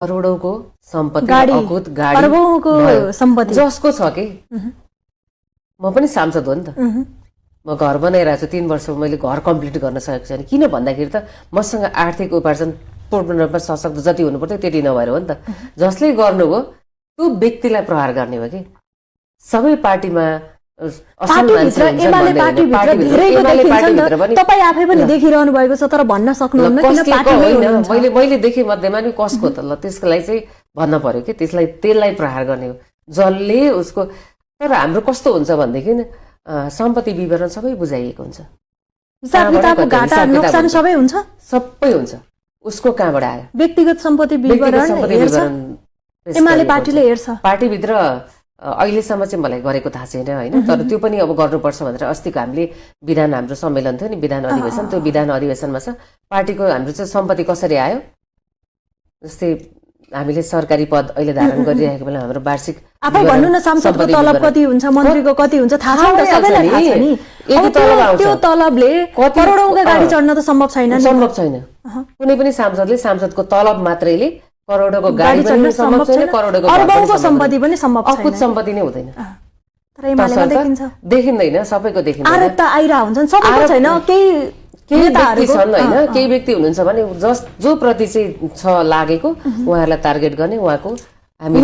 करोडौंको सम्पत्ति, गाडी, अकुत गाडी, अर्बौंको सम्पत्ति जसको छ कि म पनि सांसद हो नि त। म घर बनाइरहेको छु, 3 वर्षमा मैले घर कम्प्लिट गर्न सकेको छैन। किन भन्दाखेरि त मसँग आर्थिक उपार्जन पूर्ण रूपमा सशक्त जति हुनु पर्थ्यो त्यति नभएर हो नि त। जसले गर्नुभयो त्यो व्यक्तिलाई प्रहार गर्ने हो कि। सबै पार्टीमा पार्टीभित्र एमाले पार्टीभित्र धेरैको देखिन्छ नि त। तपाईँ आफै पनि देखिरहनु भएको छ तर भन्न सक्नुहुन्न किन पार्टीमै हुनुहुन्छ। मैले देखे मध्येमा नि कसको त ल त्यसको लागि चाहिँ भन्न पर्यो कि त्यसलाई प्रहार गर्ने हो जसले उसको। तर हाम्रो कस्तो हुन्छ भनेदेखि सम्पत्ति विवरण सबै बुझाइएको हुन्छ, हिसाब किताबको घाटा नोक्सान सबै हुन्छ, सबै हुन्छ। उसको कहाँबाट आयो व्यक्तिगत सम्पत्ति विवरण हेर्छ एमाले पार्टीले हेर्छ। पार्टीभित्र अहिलेसम्म चाहिँ मलाई गरेको थाहा छैन होइन, तर त्यो पनि अब गर्नुपर्छ भनेर अस्तिको हामीले विधान हाम्रो सम्मेलन थियो नि, विधान अधिवेशन, त्यो विधान अधिवेशनमा छ पार्टीको हाम्रो चाहिँ सम्पत्ति कसरी आयो। जस्तै हामीले सरकारी पद अहिले धारण गरिरहेको बेला हाम्रो वार्षिक आफै भन्नु न सांसदको तलब कति हुन्छ, मन्त्रीको कति हुन्छ थाहा छ नि, सबैलाई थाहा छ नि। त्यो तलबले करोडौंको गाडी चढ्न त सम्भव छैन नि। सम्भव छैन। कुनै पनि सांसदको तलब मात्रैले करोडको गाडी पनि सम्भव छैन, करोडको अर्बौंको सम्पत्ति पनि सम्भव छैन। अकुत सम्पत्ति नै हुँदैन। तर एमालेमा देखिन्छ, देखिँदैन, सबैको देखिँदैन। आरोप त आइरा हुन्छन्, सबैको छैन। केही व्यक्ति छन् होइन, केही व्यक्ति हुनुहुन्छ भने जो प्रति चाहिँ छ लागेको उहाँहरूलाई टार्गेट गर्ने, उहाँको हामी